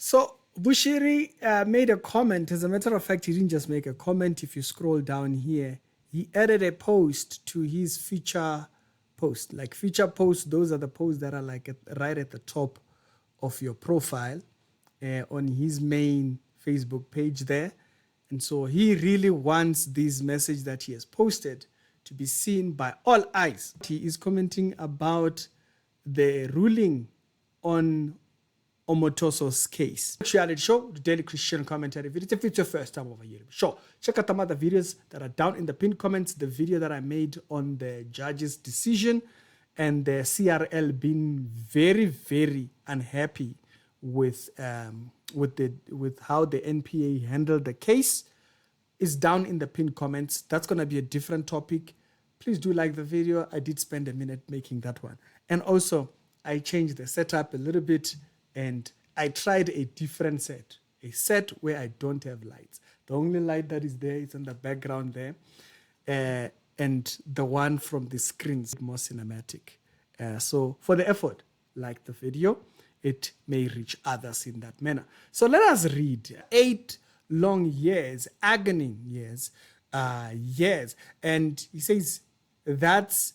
So Bushiri made a comment. As a matter of fact, he didn't just make a comment. If you scroll down here, he added a post to his feature post. Like feature posts, those are the posts that are like right at the top of your profile on his main Facebook page there. And so he really wants this message that he has posted to be seen by all eyes. He is commenting about the ruling on Omotoso's case. Reality show, the Daily Christian Commentary video. If it's your first time over here, sure, check out some other videos that are down in the pinned comments. The video that I made on the judge's decision and the CRL being very, very unhappy with how the NPA handled the case is down in the pinned comments. That's going to be a different topic. Please do like the video. I did spend a minute making that one. And also, I changed the setup a little bit and I tried a different set. A set where I don't have lights. The only light that is there is in the background there. And the one from the screen is more cinematic. So for the effort, like the video, it may reach others in that manner. So let us read 8 long years, agony years, and he says that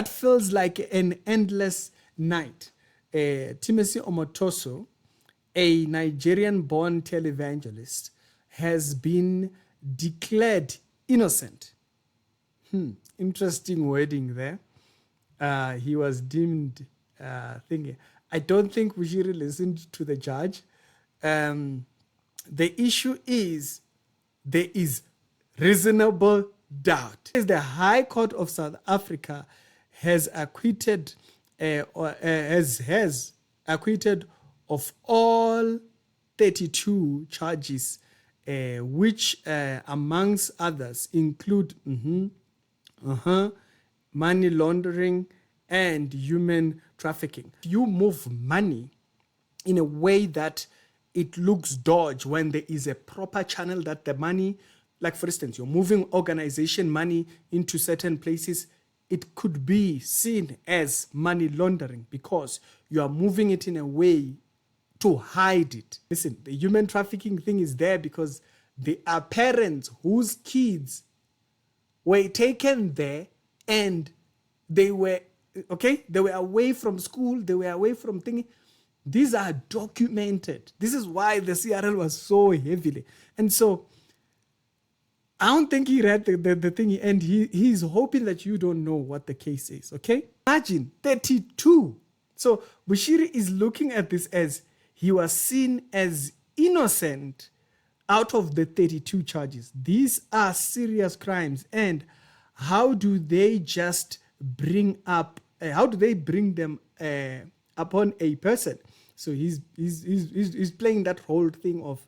feels like an endless night. Timothy Omotoso, a Nigerian-born televangelist, has been declared innocent. Interesting wording there. He was deemed thingy. I don't think Bushiri listened to the judge. The issue is there is reasonable doubt. The High Court of South Africa has acquitted has acquitted of all 32 charges, which amongst others include money laundering and human trafficking. You move money in a way that it looks dodgy when there is a proper channel that the money, like for instance, you're moving organization money into certain places, it could be seen as money laundering because you are moving it in a way to hide it. Listen, the human trafficking thing is there because there are parents whose kids were taken there and they were away from school, they were away from thinking. These are documented. This is why the CRL was so heavily. And so I don't think he read the thing, and he's hoping that you don't know what the case is, okay? Imagine 32. So Bushiri is looking at this as he was seen as innocent out of the 32 charges. These are serious crimes. And how do they just bring them upon a person? So he's playing that whole thing of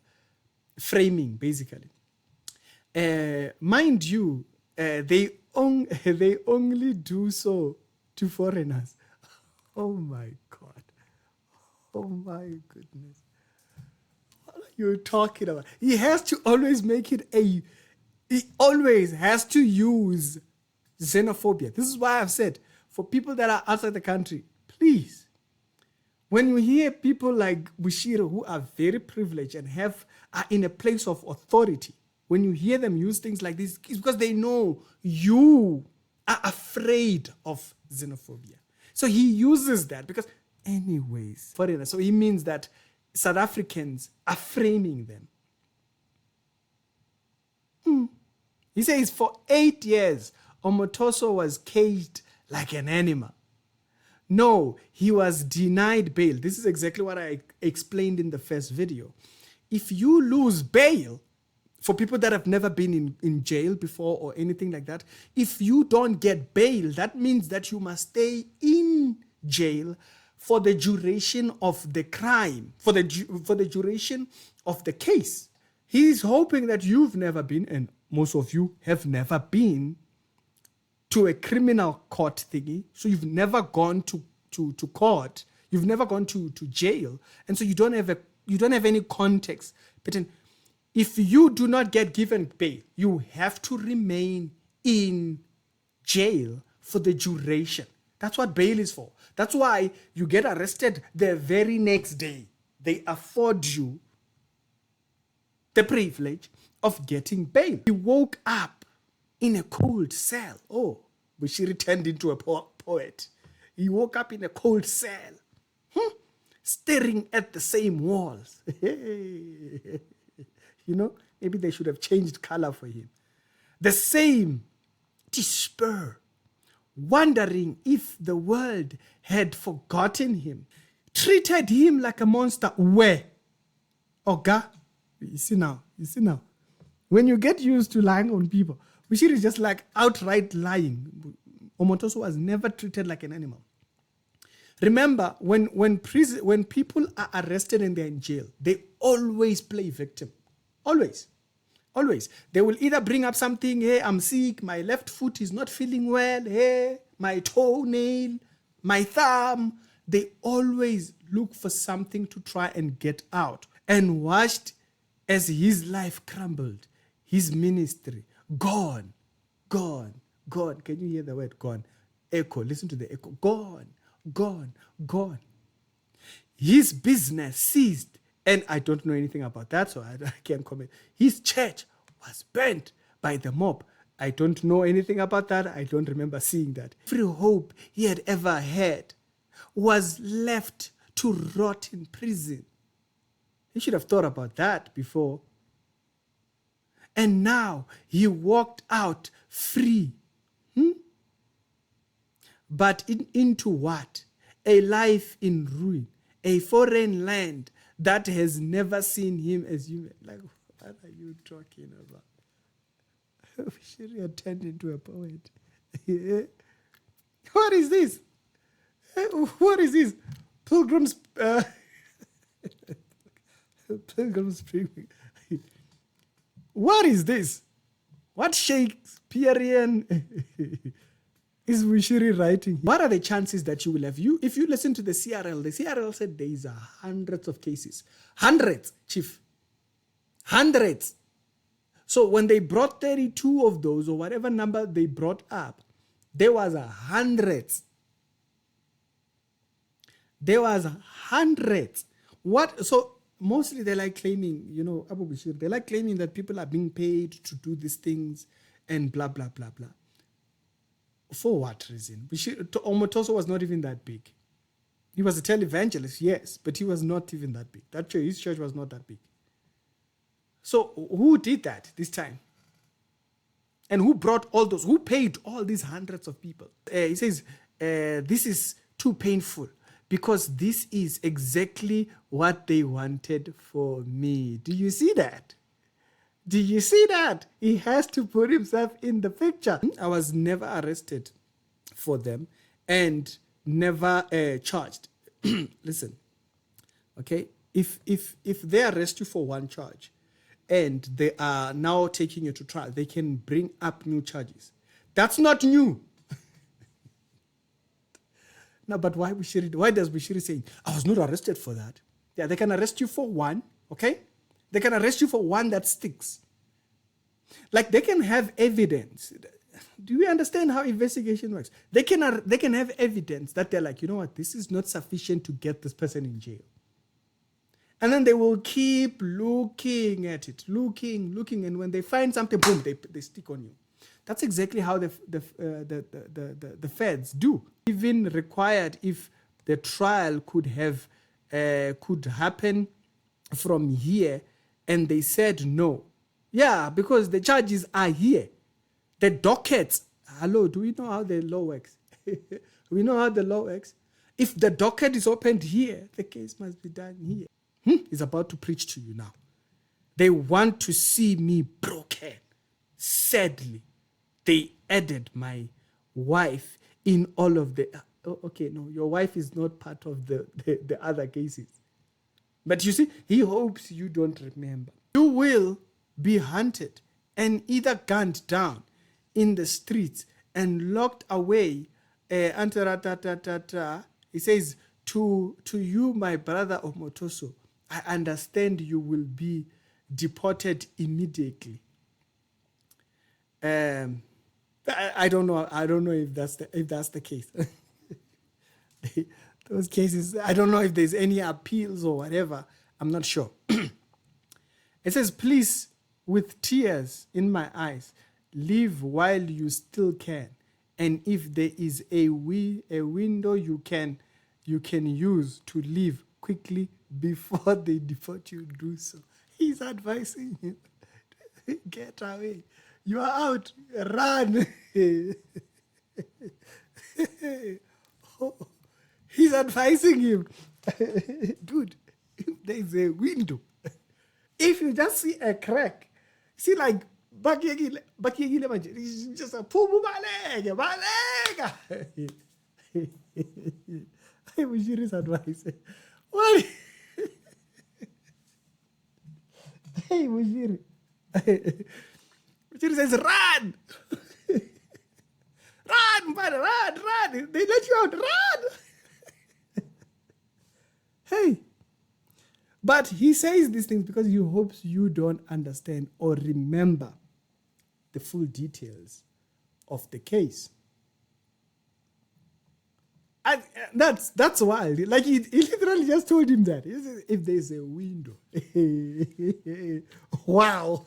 framing, basically. Mind you, they only do so to foreigners. Oh my God. Oh my goodness. What are you talking about? He has to always make it he always has to use xenophobia. This is why I've said, for people that are outside the country, please, when you hear people like Bushiri who are very privileged and are in a place of authority, when you hear them use things like this, it's because they know you are afraid of xenophobia. So he uses that because anyways, foreigners. So he means that South Africans are framing them. He says for 8 years, Omotoso was caged like an animal. No, he was denied bail. This is exactly what I explained in the first video. If you lose bail, for people that have never been in jail before or anything like that, if you don't get bail, that means that you must stay in jail for the duration of the crime, for the duration of the case. He's hoping that you've never been, and most of you have never been, to a criminal court thingy. So you've never gone to court, you've never gone to jail, and so you don't have any context. But if you do not get given bail, you have to remain in jail for the duration. That's what bail is for. That's why you get arrested the very next day. they afford you the privilege of getting bail. He woke up in a cold cell. Oh, Bushiri turned into a poet. He woke up in a cold cell, staring at the same walls. Maybe they should have changed color for him. The same despair, wondering if the world had forgotten him, treated him like a monster. Where? Oga, you see now. When you get used to lying on people, Bushiri is just like outright lying. Omotoso was never treated like an animal. Remember, when people are arrested and they're in jail, they always play victim. Always. They will either bring up something, hey, I'm sick, my left foot is not feeling well, hey, my toenail, my thumb. They always look for something to try and get out. And watched as his life crumbled, his ministry, gone. Can you hear the word gone? Echo, listen to the echo. Gone. His business ceased. And I don't know anything about that, so I can't comment. His church was burnt by the mob. I don't know anything about that. I don't remember seeing that. Every hope he had ever had was left to rot in prison. He should have thought about that before. And now he walked out free. But into what? A life in ruin. A foreign land that has never seen him as human. Like, what are you talking about? Bushiri had turned into a poet. What is this? What is this? Pilgrims Pilgrims. What is this? What Shakespearean is Bushiri writing? What are the chances that you will have? If you listen to the CRL said there is hundreds of cases. Hundreds, Chief. Hundreds. So when they brought 32 of those, or whatever number they brought up, there was hundreds. There was hundreds. What? So mostly they like claiming, Abu Bushiri, they like claiming that people are being paid to do these things and blah, blah, blah, blah. For what reason? Omotoso was not even that big. He was a televangelist, yes, but he was not even that big. His church was not that big. So who did that this time? And who brought all those? Who paid all these hundreds of people? He says, this is too painful because this is exactly what they wanted for me. Do you see that? Do you see that? He has to put himself in the picture. I was never arrested for them and never charged. Listen, okay? If they arrest you for one charge and they are now taking you to trial, they can bring up new charges. That's not new. No, but why does Bushiri say, I was not arrested for that? Yeah, they can arrest you for one, okay? They can arrest you for one that sticks. Like they can have evidence. Do you understand how investigation works? They can have evidence that they're like, you know what, this is not sufficient to get this person in jail. And then they will keep looking at it, looking, and when they find something, boom, they stick on you. That's exactly how the feds do. Even required if the trial could happen from here, and they said no. Yeah, because the charges are here. The dockets. Hello, do we know how the law works? We know how the law works. If the docket is opened here, the case must be done here. He's about to preach to you now. They want to see me broken. Sadly, they added my wife in all of the... okay, no, your wife is not part of the other cases. But you see, he hopes you don't remember. You will be hunted and either gunned down in the streets and locked away. He says, to you, my brother Omotoso, I understand you will be deported immediately. I don't know if that's the case. Those cases, I don't know if there's any appeals or whatever. I'm not sure. It says, please, with tears in my eyes, leave while you still can. And if there is a window you can use to leave quickly before they deport you, do so. He's advising him, get away. You are out, run. He's advising him, dude, if there's a window, if you just see a crack, see like bakiyekile manje, it's just a phumu baleka. Hey, Bushiri's advice. What? Hey, Bushiri. Bushiri says, run! Run, man, run! They let you out, run! Hey. But he says these things because he hopes you don't understand or remember the full details of the case. And that's wild. Like he literally just told him that. He said, if there's a window. Wow.